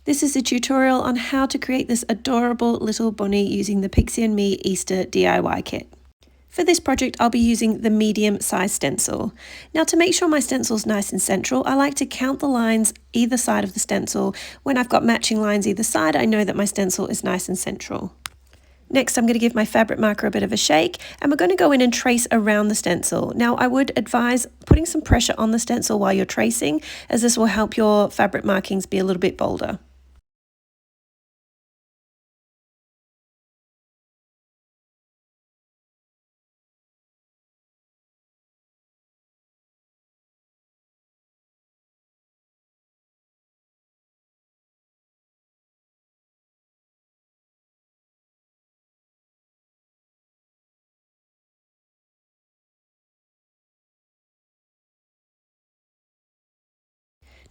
This is a tutorial on how to create this adorable little bunny using the Pixie&Me Easter DIY kit. For this project, I'll be using the medium size stencil. Now, to make sure my stencil's nice and central, I like to count the lines either side of the stencil. When I've got matching lines either side, I know that my stencil is nice and central. Next, I'm going to give my fabric marker a bit of a shake, and we're going to go in and trace around the stencil. Now, I would advise putting some pressure on the stencil while you're tracing, as this will help your fabric markings be a little bit bolder.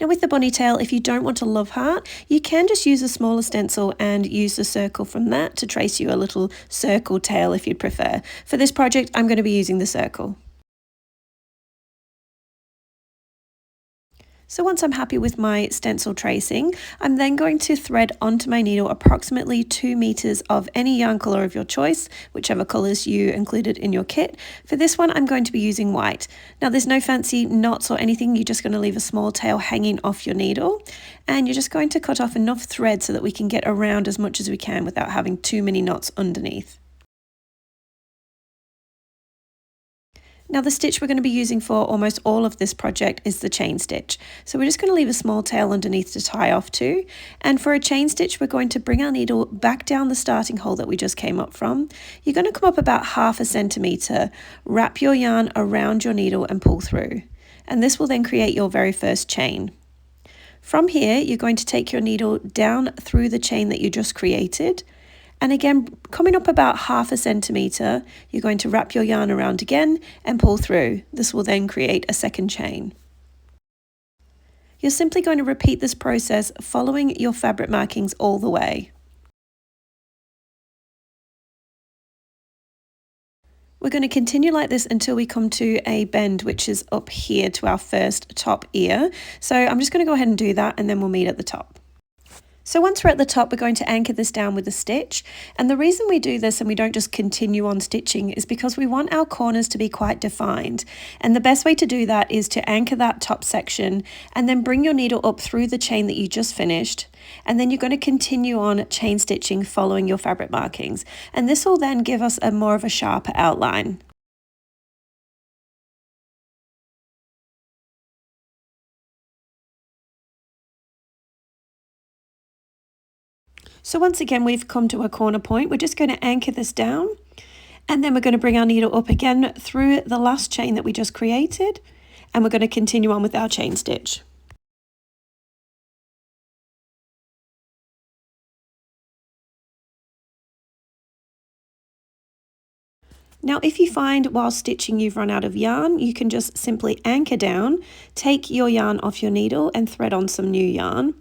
Now with the bunny tail, if you don't want a love heart, you can just use a smaller stencil and use the circle from that to trace you a little circle tail if you'd prefer. For this project, I'm going to be using the circle. So once I'm happy with my stencil tracing, I'm then going to thread onto my needle approximately 2 meters of any yarn color of your choice, whichever colors you included in your kit. For this one, I'm going to be using white. Now there's no fancy knots or anything, you're just going to leave a small tail hanging off your needle, and you're just going to cut off enough thread so that we can get around as much as we can without having too many knots underneath. Now the stitch we're going to be using for almost all of this project is the chain stitch. So we're just going to leave a small tail underneath to tie off to. And for a chain stitch, we're going to bring our needle back down the starting hole that we just came up from. You're going to come up about 1/2 centimeter, wrap your yarn around your needle and pull through. And this will then create your very first chain. From here, you're going to take your needle down through the chain that you just created. And again, coming up about 1/2 centimeter, you're going to wrap your yarn around again and pull through. This will then create a second chain. You're simply going to repeat this process following your fabric markings all the way. We're going to continue like this until we come to a bend, which is up here to our first top ear. So I'm just going to go ahead and do that, and then we'll meet at the top. So once we're at the top, we're going to anchor this down with a stitch. And the reason we do this and we don't just continue on stitching is because we want our corners to be quite defined. And the best way to do that is to anchor that top section and then bring your needle up through the chain that you just finished. And then you're going to continue on chain stitching following your fabric markings. And this will then give us a more of a sharper outline. So once again, we've come to a corner point. We're just going to anchor this down, and then we're going to bring our needle up again through the last chain that we just created, and we're going to continue on with our chain stitch. Now, if you find while stitching you've run out of yarn, you can just simply anchor down, take your yarn off your needle and thread on some new yarn.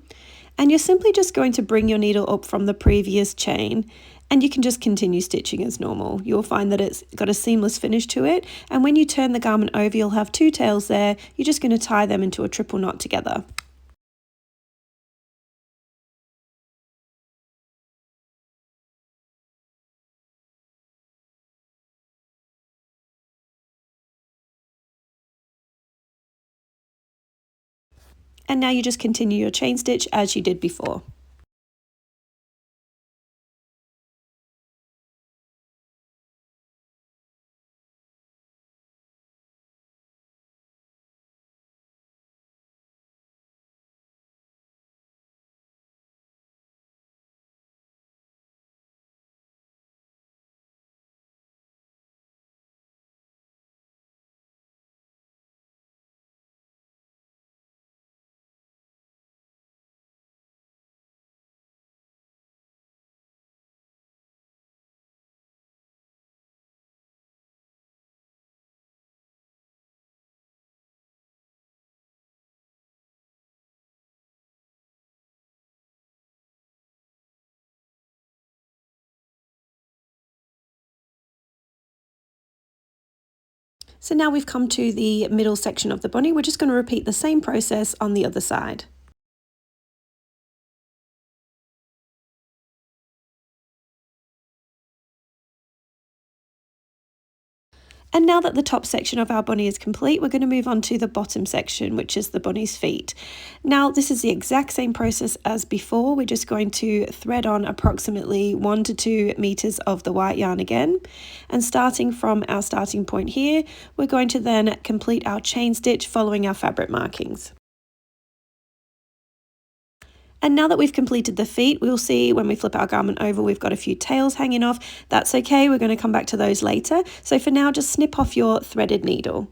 And you're simply just going to bring your needle up from the previous chain, and you can just continue stitching as normal. You'll find that it's got a seamless finish to it, and when you turn the garment over, you'll have 2 tails there. You're just going to tie them into a triple knot together. And now you just continue your chain stitch as you did before. So now we've come to the middle section of the bunny. We're just going to repeat the same process on the other side. And now that the top section of our bunny is complete, we're going to move on to the bottom section, which is the bunny's feet. Now, this is the exact same process as before. We're just going to thread on approximately 1 to 2 meters of the white yarn again. And starting from our starting point here, we're going to then complete our chain stitch following our fabric markings. And now that we've completed the feet, we'll see when we flip our garment over, we've got a few tails hanging off. That's okay, we're going to come back to those later. So for now, just snip off your threaded needle.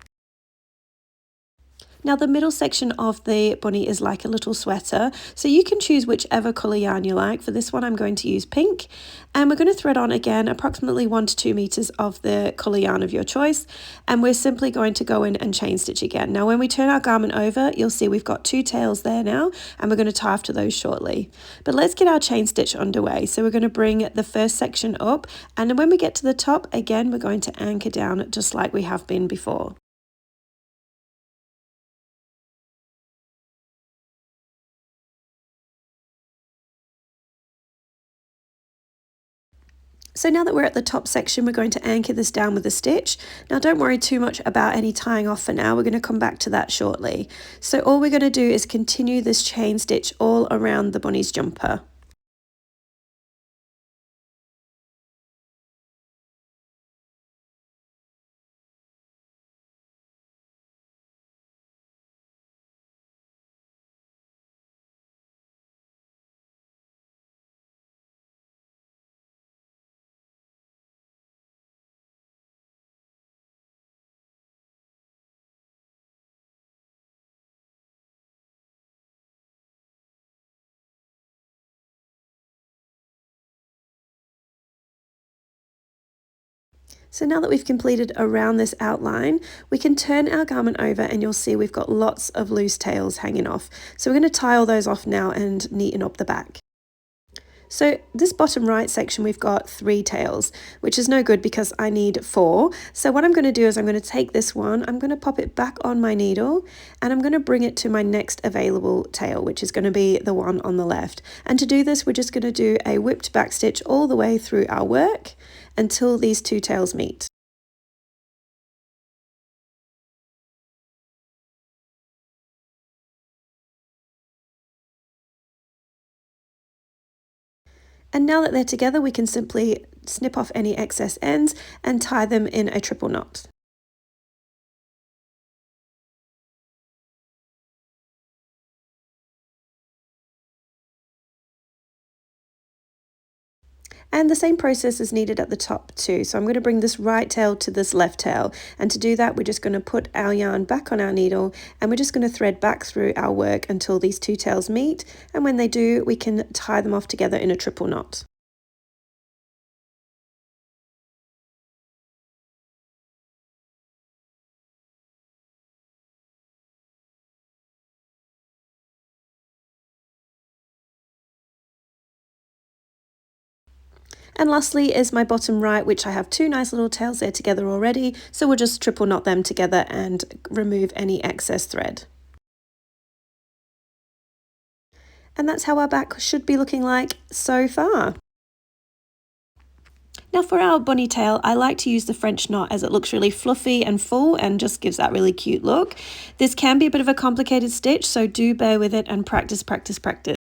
Now the middle section of the bunny is like a little sweater, so you can choose whichever colour yarn you like. For this one I'm going to use pink, and we're going to thread on again approximately 1 to 2 meters of the colour yarn of your choice, and we're simply going to go in and chain stitch again. Now when we turn our garment over, you'll see we've got 2 tails there now, and we're going to tie after those shortly. But let's get our chain stitch underway. So we're going to bring the first section up, and then when we get to the top, again we're going to anchor down just like we have been before. So now that we're at the top section, we're going to anchor this down with a stitch. Now don't worry too much about any tying off for now, we're going to come back to that shortly. So all we're going to do is continue this chain stitch all around the bunny's jumper. So now that we've completed around this outline, we can turn our garment over and you'll see we've got lots of loose tails hanging off. So we're going to tie all those off now and neaten up the back. So this bottom right section, we've got 3 tails, which is no good because I need 4. So what I'm going to do is I'm going to take this one, I'm going to pop it back on my needle, and I'm going to bring it to my next available tail, which is going to be the one on the left. And to do this, we're just going to do a whipped back stitch all the way through our work until these 2 tails meet. And now that they're together, we can simply snip off any excess ends and tie them in a triple knot. And the same process is needed at the top too. So I'm going to bring this right tail to this left tail. And to do that, we're just going to put our yarn back on our needle and we're just going to thread back through our work until these 2 tails meet. And when they do, we can tie them off together in a triple knot. And lastly is my bottom right, which I have 2 nice little tails there together already. So we'll just triple knot them together and remove any excess thread. And that's how our back should be looking like so far. Now for our bunny tail, I like to use the French knot as it looks really fluffy and full and just gives that really cute look. This can be a bit of a complicated stitch, so do bear with it and practice, practice, practice.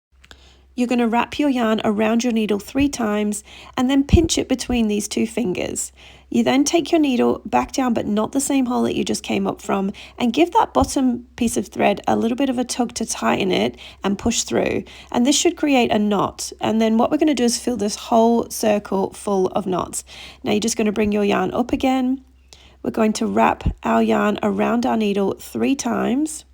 You're going to wrap your yarn around your needle 3 times and then pinch it between these 2 fingers. You then take your needle back down, but not the same hole that you just came up from, and give that bottom piece of thread a little bit of a tug to tighten it and push through. And this should create a knot. And then what we're going to do is fill this whole circle full of knots. Now you're just going to bring your yarn up again. We're going to wrap our yarn around our needle 3 times.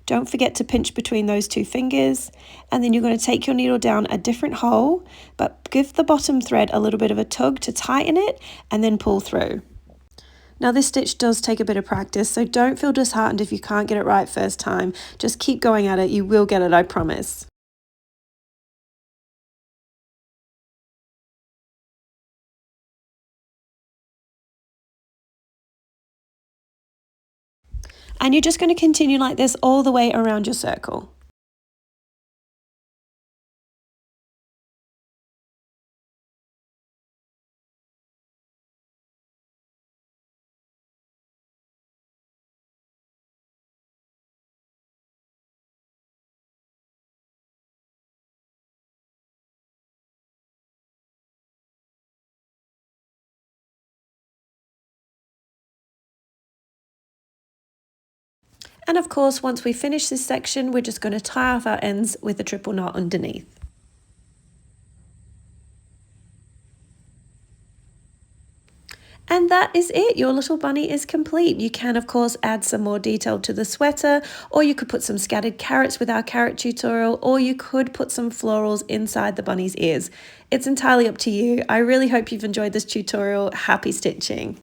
Don't forget to pinch between those 2 fingers, and then you're going to take your needle down a different hole, but give the bottom thread a little bit of a tug to tighten it and then pull through. Now this stitch does take a bit of practice, so don't feel disheartened if you can't get it right first time. Just keep going at it, you will get it, I promise. And you're just going to continue like this all the way around your circle. And of course, once we finish this section, we're just going to tie off our ends with a triple knot underneath. And that is it. Your little bunny is complete. You can, of course, add some more detail to the sweater, or you could put some scattered carrots with our carrot tutorial, or you could put some florals inside the bunny's ears. It's entirely up to you. I really hope you've enjoyed this tutorial. Happy stitching.